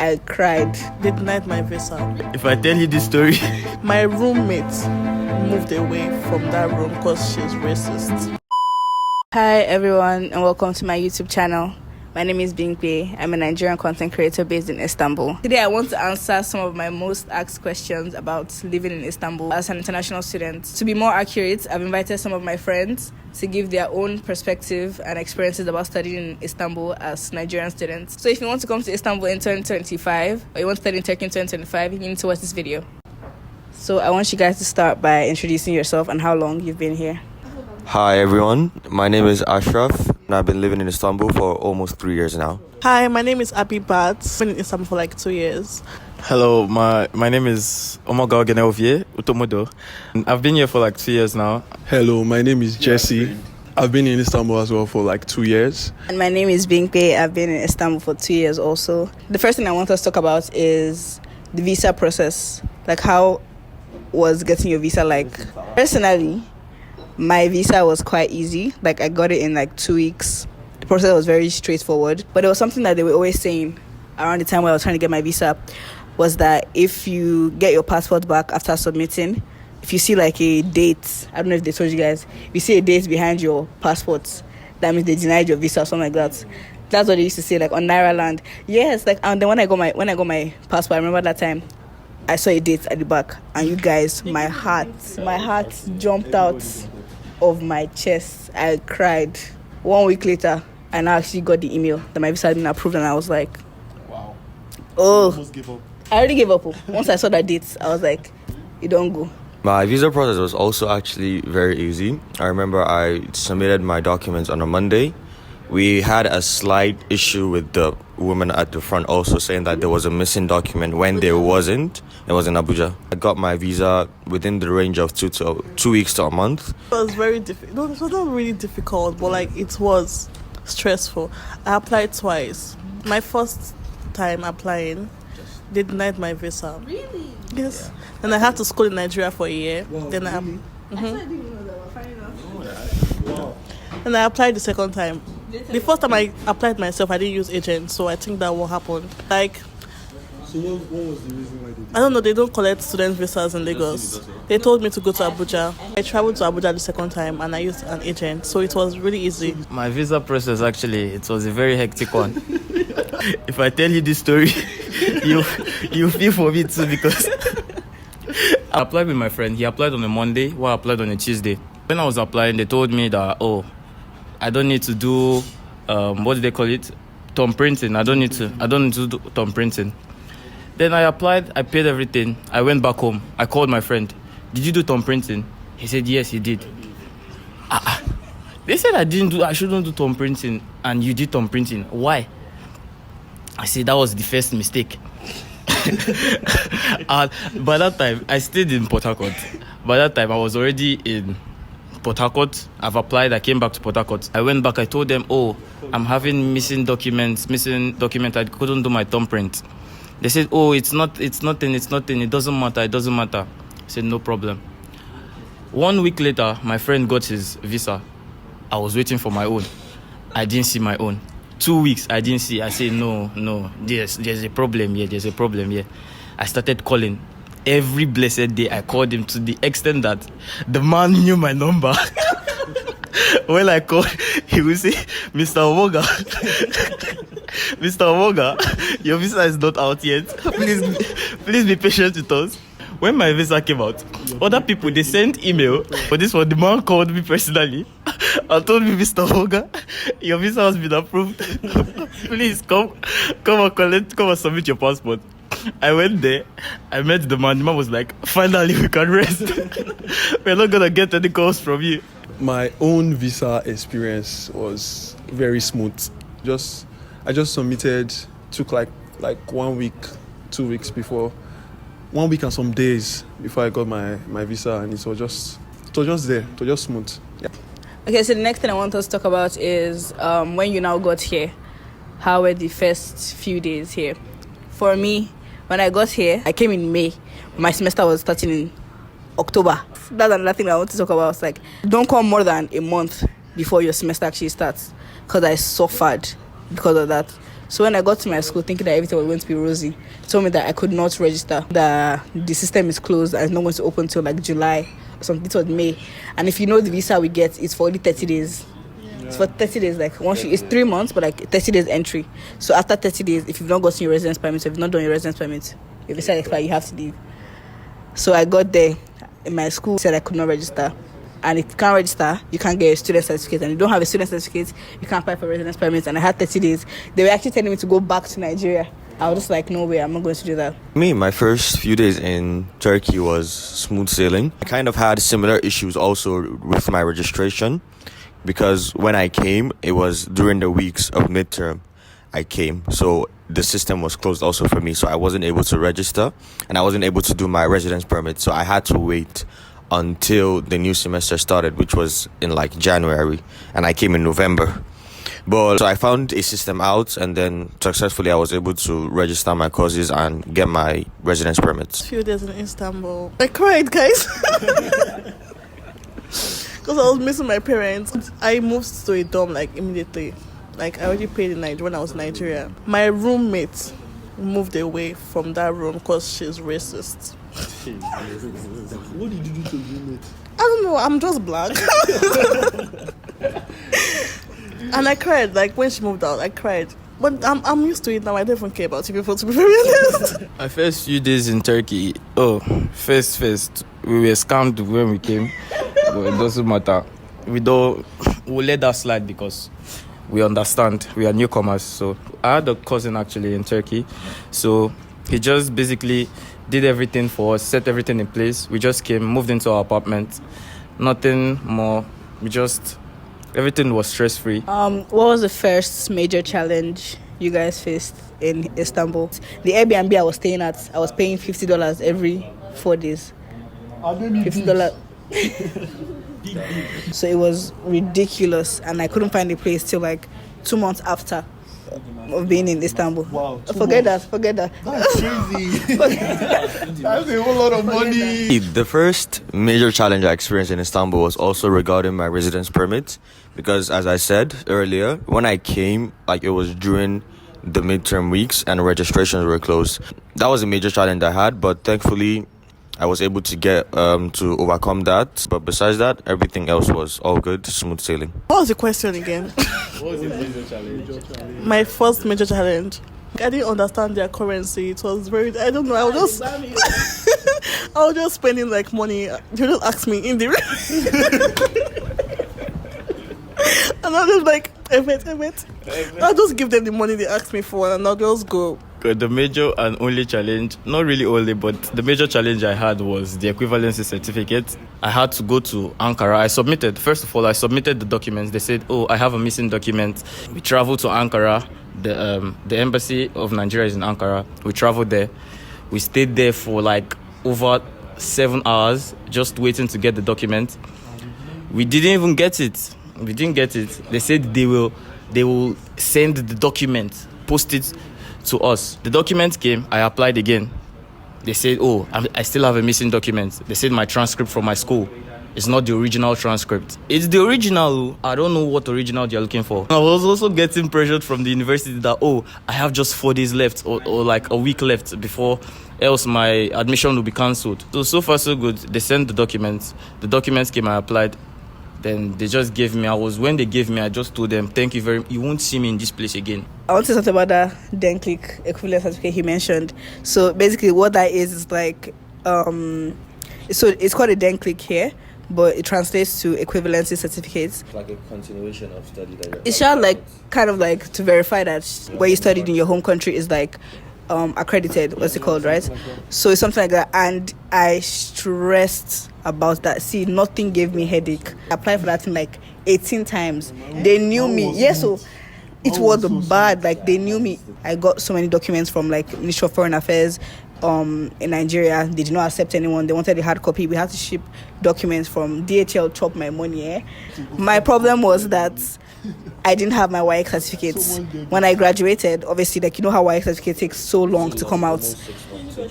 I cried. They denied my visa. If I tell you this story, My roommate moved away from that room because she's racist. Hi everyone and welcome to my YouTube channel. My name is Bingpe. I'm a Nigerian content creator based in Istanbul. Today I want to answer some of my most asked questions about living in Istanbul as an international student. To be more accurate, I've invited some of my friends to give their own perspective and experiences about studying in Istanbul as Nigerian students. So if you want to come to Istanbul in 2025 or you want to study in Turkey in 2025, you need to watch this video. So I want you guys to start by introducing yourself and how long you've been here. hi everyone. My name is Ashraf, and I've been living in Istanbul for almost 3 years now. Hi, my name is Abby Bat. I've been in Istanbul for like 2 years. Hello, my name is Omoga Ogeneovie Utomodo. I've been here for like 2 years now. Hello, my name is Jesse. I've been in Istanbul as well for like 2 years. And my name is Bingpe. I've been in Istanbul for 2 years also. The first thing I want us to talk about is the visa process. Like, how was getting your visa like? Personally, my visa was quite easy. Like, I got it in like 2 weeks. The process was very straightforward. But it was something that they were always saying around the time where I was trying to get my visa, was that if you get your passport back after submitting, if you see like a date, I don't know if they told you guys, if you see a date behind your passport, that means they denied your visa or something like that. That's what they used to say, like on Naira land. Yes, like, and then when I got my passport, I remember that time I saw a date at the back, and you guys, my heart jumped out of my chest. I cried. 1 week later, I now actually got the email that my visa had been approved, and I was like, Wow. oh, Almost give up. I already gave up. Once I saw that date, I was like, you don't go. My visa process was also actually very easy. I remember I submitted my documents on a Monday. We had a slight issue with the woman at the front also saying that there was a missing document when there wasn't. It was in Abuja. I got my visa within the range of 2 weeks to a month. It was very difficult. No, it was not really difficult, but like it was stressful. I applied twice. My first time applying, they denied my visa. Really? Yes. Then I had to school in Nigeria for a year. Then I I didn't even know that. We're finding out. And I applied the second time. The first time I applied myself, I didn't use agents, so I think that will happen. Like, So what was the reason why they did I don't know, they don't collect student visas in Lagos. They told me to go to Abuja. I traveled to Abuja the second time and I used an agent, so it was really easy. My visa process, actually, it was a very hectic one. If I tell you this story, you feel for me too, because I applied with my friend. He applied on a Monday, while I applied on a Tuesday. When I was applying, they told me that, I don't need to do, what do they call it? Thumb printing. I don't need to do thumb printing. Then I applied, I paid everything. I went back home. I called my friend. Did you do thumb printing? He said, yes, he did. They said I shouldn't do thumb printing, and you did thumb printing. Why? I said that was the first mistake. And by that time, I stayed in Port Harcourt. By that time, I was already in Port Harcourt. I've applied. I came back to Port Harcourt. I went back. I told them, I'm having missing document. I couldn't do my thumb print. They said, it's nothing. It doesn't matter. I said, no problem. 1 week later, my friend got his visa. I was waiting for my own. I didn't see my own. 2 weeks, I didn't see. I said, no, there's a problem here. I started calling. Every blessed day, I called him to the extent that the man knew my number. When I called, he would say, Mr. Omoga, Mr. Omoga, your visa is not out yet. Please be patient with us. When my visa came out, other people, they sent email. But this one, the man called me personally and told me, Mr. Omoga, your visa has been approved. Please come and submit your passport. I went there, I met the man. The man was like, finally we can rest. We're not gonna get any calls from you. My own visa experience was very smooth. I just submitted, took like 1 week, 2 weeks before, 1 week and some days before I got my visa, and it was just there, it was just smooth. Yeah. Okay, so the next thing I want us to talk about is when you now got here, how were the first few days here? For me, when I got here, I came in May. My semester was starting in October. That's another thing I want to talk about. It's like, don't come more than a month before your semester actually starts, because I suffered because of that. So when I got to my school thinking that everything was going to be rosy, they told me that I could not register. The system is closed and it's not going to open till like July or something. It was May. And if you know the visa we get, it's for only 30 days. It's for 30 days, like it's 3 months, but like 30 days entry. So after 30 days, if you've not gotten your residence permit, if you've not done your residence permit, your visa expires, you have to leave. So I got there, and my school said I could not register. And if you can't register, you can't get a student certificate. And if you don't have a student certificate, you can't apply for residence permit. And I had 30 days. They were actually telling me to go back to Nigeria. I was just like, no way, I'm not going to do that. My first few days in Turkey was smooth sailing. I kind of had similar issues also with my registration, because when I came, it was during the weeks of midterm I came. So the system was closed also for me. So I wasn't able to register and I wasn't able to do my residence permit. So I had to wait until the new semester started, which was in like January. And I came in November. But so I found a system out, and then successfully I was able to register my courses and get my residence permits. A few days in Istanbul. I cried, guys. Because I was missing my parents. I moved to a dorm like immediately. Like I already paid in Nigeria when I was in Nigeria. My roommate moved away from that room because she's racist. What did you do to your roommate? I don't know, I'm just black. And I cried, like when she moved out, I cried. But I'm used to it now. I don't even care about you people, to be very honest. My first few days in Turkey, first, we were scammed when we came. But it doesn't matter. We'll let that slide because we understand. We are newcomers. So I had a cousin actually in Turkey. So he just basically did everything for us, set everything in place. We just came, moved into our apartment. Nothing more. Everything was stress-free. What was the first major challenge you guys faced in Istanbul? The Airbnb I was staying at, I was paying $50 every 4 days. $50. So it was ridiculous, and I couldn't find a place till like 2 months after of being in Istanbul. Wow. Forget that. That's crazy. That's a whole lot of money. The first major challenge I experienced in Istanbul was also regarding my residence permit, because as I said earlier, when I came, like it was during the midterm weeks and registrations were closed. That was a major challenge I had, but thankfully I was able to get to overcome that. But besides that, everything else was all good, smooth sailing. What was the question again? What was your major challenge? My first major challenge. I didn't understand their currency. It was very, I don't know, I was just spending like money. They just asked me in the and I was like, Evet. I'll just give them the money they asked me for and I'll just go. The major and only challenge, not really only, but the major challenge I had was the equivalency certificate. I had to go to Ankara. First of all, I submitted the documents. They said, I have a missing document. We traveled to Ankara. The embassy of Nigeria is in Ankara. We traveled there. We stayed there for like over 7 hours just waiting to get the document. We didn't even get it. We didn't get it. They said they will send the document, post it to us. The document came. I applied again. They said, I still have a missing document. They said my transcript from my school is not the original transcript. It's the original. I don't know what original they're looking for. I was also getting pressured from the university that, I have just 4 days left or like a week left before else my admission will be cancelled. So far so good. They sent the documents. The documents came, I applied. Then they just gave me, when they gave me, I just told them, thank you very much. You won't see me in this place again. I want to talk about that DenClick equivalent certificate he mentioned. So basically what that is like, so it's called a DenClick here, but it translates to equivalency certificates. Like a continuation of study that It's just like, kind of like to verify that what you studied in your home country is like accredited, what's it called, right? So it's something like that. And I stressed about that. See, nothing gave me headache. I applied for that thing like 18 times. They knew me. Yes, so it was bad. Like they knew me. I got so many documents from like Ministry of Foreign Affairs in Nigeria. They did not accept anyone. They wanted a hard copy. We had to ship documents from DHL, chop my money. My problem was that I didn't have my YX certificates. When I graduated, obviously, like you know how YX certificate takes so long to come out.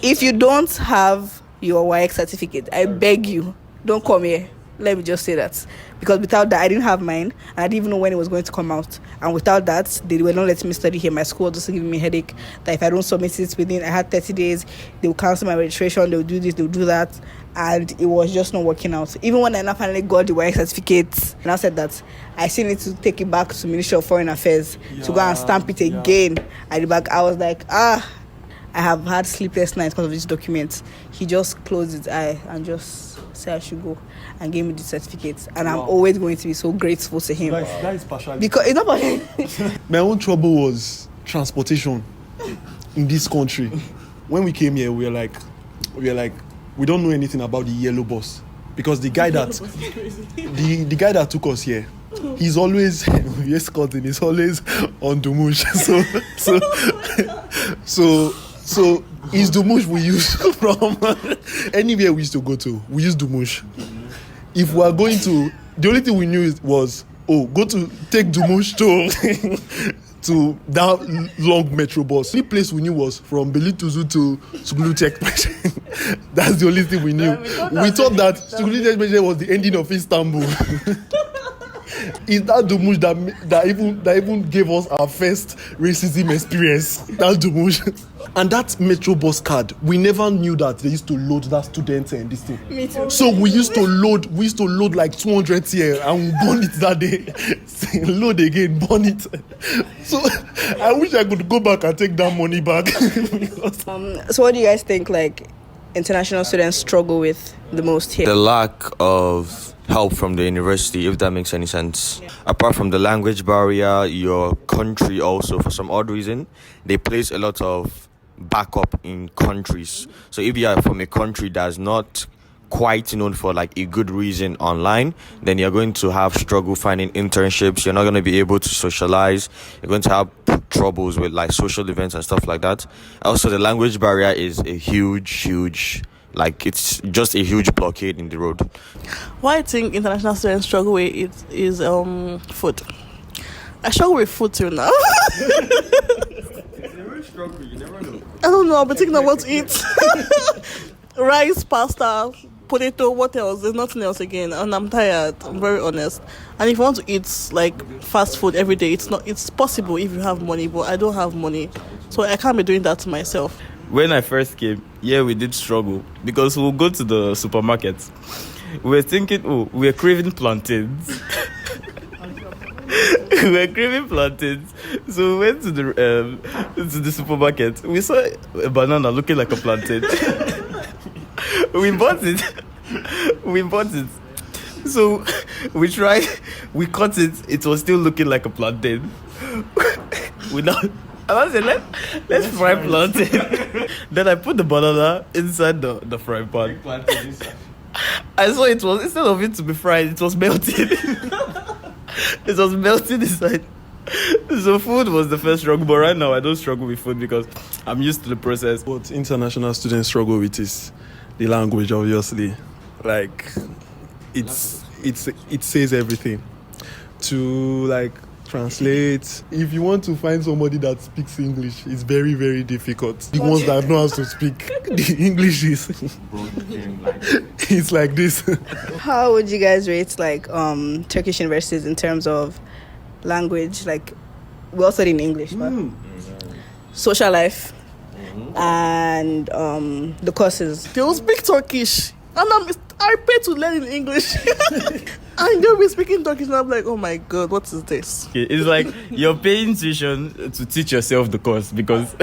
If you don't have your YX certificate, I beg you, don't come here. Let me just say that. Because without that, I didn't have mine. And I didn't even know when it was going to come out. And without that, they were not letting me study here. My school was just giving me a headache. That if I don't submit it within, I had 30 days, they will cancel my registration, they will do this, they will do that. And it was just not working out. Even when I now finally got the work certificate, and I said that I still need to take it back to Ministry of Foreign Affairs to go and stamp it again at the back. I was like, I have had sleepless nights because of this document. He just closed his eye and just said I should go and gave me the certificate. And I'm always going to be so grateful to him. That is partiality. Because it's not partiality. My own trouble was transportation in this country. When we came here, we were like, we don't know anything about the yellow bus, because the guy that the guy that took us here, he's always he's always on Dumush. So it's Dumush we use from anywhere we used to go to. We use Dumush. If we are going to, the only thing we knew was go to take Dumush to that long metro bus. The place we knew was from Belituzu to Sugulu Checkpoint. That's the only thing we knew. We thought that Sugulu Checkpoint was the ending of Istanbul. It's that Dumush that even gave us our first racism experience. That Dumush. And that metro bus card, we never knew that they used to load that student and this thing. Me too. So we used to load like 200 here and we burn it that day. Load again, burn it. So I wish I could go back and take that money back. So what do you guys think like international students struggle with the most here? The lack of help from the university, if that makes any sense. Apart from the language barrier, your country also, for some odd reason, they place a lot of backup in countries. So if you are from a country that's not quite known for like a good reason online, then you're going to have struggle finding internships. You're not going to be able to socialize. You're going to have troubles with like social events and stuff like that. Also, the language barrier is a huge, like it's just a huge blockade in the road. What I think international students struggle with is food. I struggle with food too now. I don't know, but thinking of what to eat. Rice, pasta, potato, what else? There's nothing else again, and I'm tired. I'm very honest. And if you want to eat like fast food every day, it's possible if you have money, but I don't have money, so I can't be doing that to myself. When I first came, we did struggle because we'll go to the supermarket. We were thinking, we're craving plantains. So we went to the supermarket. We saw a banana looking like a plantain. We bought it. So we tried, we cut it. It was still looking like a plantain. I said, let's fry plantain. Then I put the banana inside the frying pan. I saw it was, instead of it to be fried, it was melted. It was melted inside. So food was the first struggle, but right now I don't struggle with food because I'm used to the process. What international students struggle with is the language, obviously. Like it says everything. To like translate. If you want to find somebody that speaks English, it's very, very difficult. The ones that know how to speak the English is it's like this. How would you guys rate like Turkish universities in terms of language? Like we all study in English, but social life and the courses. They will speak Turkish, and I pay to learn in English. And they'll be speaking Turkish, and I'm like, oh my god, what is this? It's like you're paying tuition to teach yourself the course because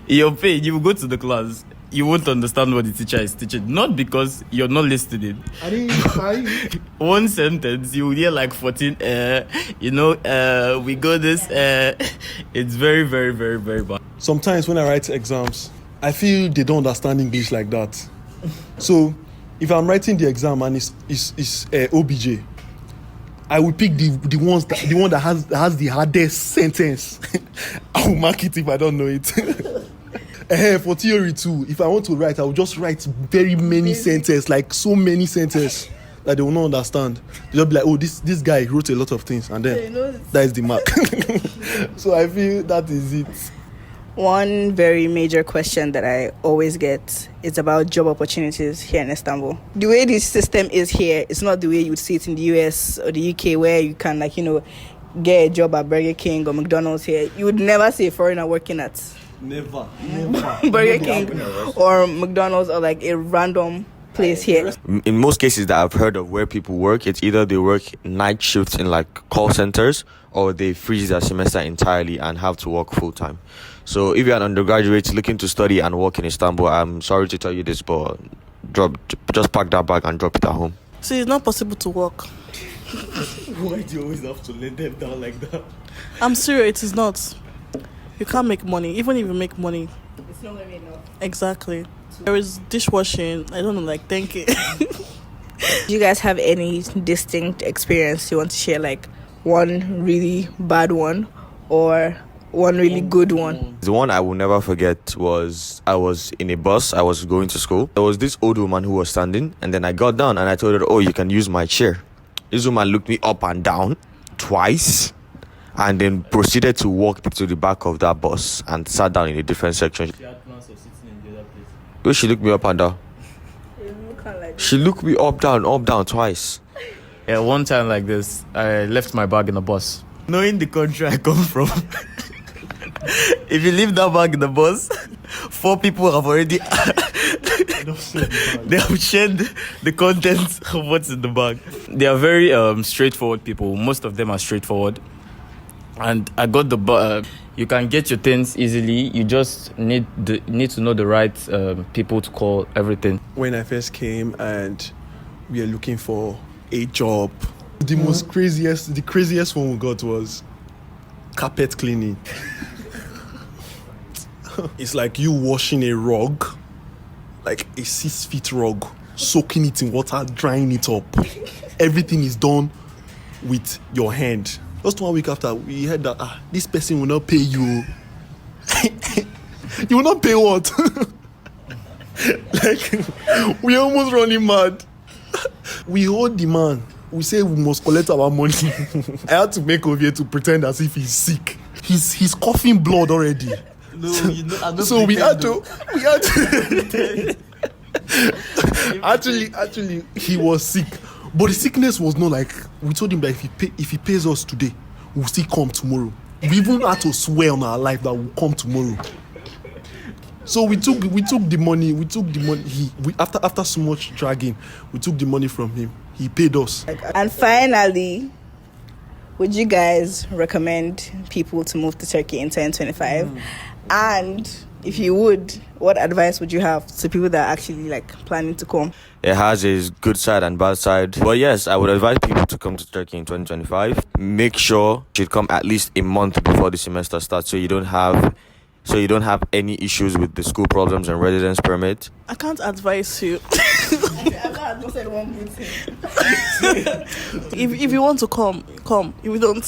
you're paying. You go to the class, you won't understand what the teacher is teaching. Not because you're not listening. One sentence, you will hear like 14, we go this, it's very, very, very, very bad. Sometimes when I write exams, I feel they don't understand English like that. So if I'm writing the exam and it's OBJ, I will pick the one that has the hardest sentence. I will mark it if I don't know it. For theory too, if I want to write, I will just write very many sentences, like so many sentences that they will not understand. They'll be like, oh, this guy wrote a lot of things, and then that is the mark. So I feel that is it. One very major question that I always get is about job opportunities here in Istanbul. The way this system is here, it's not the way you would see it in the US or the UK, where you can, like, get a job at Burger King or McDonald's here. You would never see a foreigner working at Never. Burger King or McDonald's or like a random place here. In most cases that I've heard of where people work, it's either they work night shifts in like call centers or they freeze their semester entirely and have to work full time. So if you're an undergraduate looking to study and work in Istanbul, I'm sorry to tell you this, but just pack that bag and drop it at home. See, it's not possible to work. Why do you always have to let them down like that? I'm serious, it is not. You can't make money. Even if you make money, It's not going to be enough. exactly. There is dishwashing, I don't know, like 10K. Do you guys have any distinct experience you want to share, like one really bad one or one really good one? The one I will never forget was I was in a bus. I was going to school. There was this old woman who was standing, and then I got down and I told her, "Oh, you can use my chair." This woman looked me up and down twice and then proceeded to walk to the back of that bus and sat down in a different section. She had plans of sitting in the other place. Where she looked me up and down. She looked me up, down twice. Yeah, one time like this, I left my bag in the bus. Knowing the country I come from, if you leave that bag in the bus, 4 people have already they have shared the contents of what's in the bag. They are very straightforward people. Most of them are straightforward. And I got the you can get your things easily. You just need to know the right people to call everything. When I first came and we are looking for a job, the craziest one we got was carpet cleaning. It's like you washing a rug, like a 6-foot rug, soaking it in water, drying it up. Everything is done with your hand. Just 1 week after, we heard that this person will not pay you. You will not pay what? Like, we almost running mad. We hold the man. We say we must collect our money. I had to make Ovie to pretend as if he's sick. He's coughing blood already. No, I don't So we had to actually he was sick, but the sickness was not like, we told him that if he pays us today, we'll still come tomorrow. We even had to swear on our life that we'll come tomorrow. So we took the money. After so much dragging, we took the money from him. He paid us. And finally, would you guys recommend people to move to Turkey in 2025? And if you would, what advice would you have to people that are actually like planning to come? It has its good side and bad side. But yes, I would advise people to come to Turkey in 2025. Make sure you should come at least a month before the semester starts so you don't have any issues with the school problems and residence permit. I can't advise you. If you want to come. If you don't,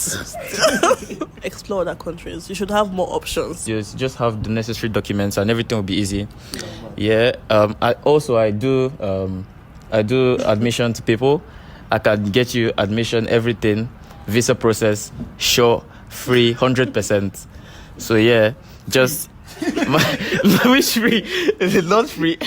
explore other countries. You should have more options. Just have the necessary documents and everything will be easy. Yeah. I do admission to people. I can get you admission, everything, visa process, sure, free, 100%. So yeah, just which free? Is it not free?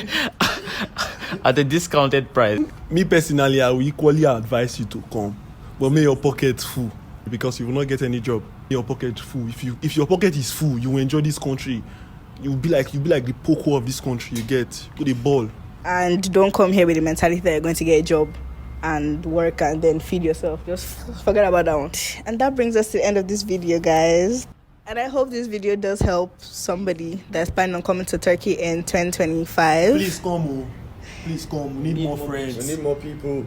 At a discounted price. Me personally, I will equally advise you to come, but may your pocket full, because you will not get any job. Your pocket full. If your pocket is full, you will enjoy this country. You'll be like the Poco of this country. You get the ball. And don't come here with the mentality that you're going to get a job and work and then feed yourself. Just forget about that one. And that brings us to the end of this video, guys. And I hope this video does help somebody that's planning on coming to Turkey in 2025. Please come, we need more friends. We need more people.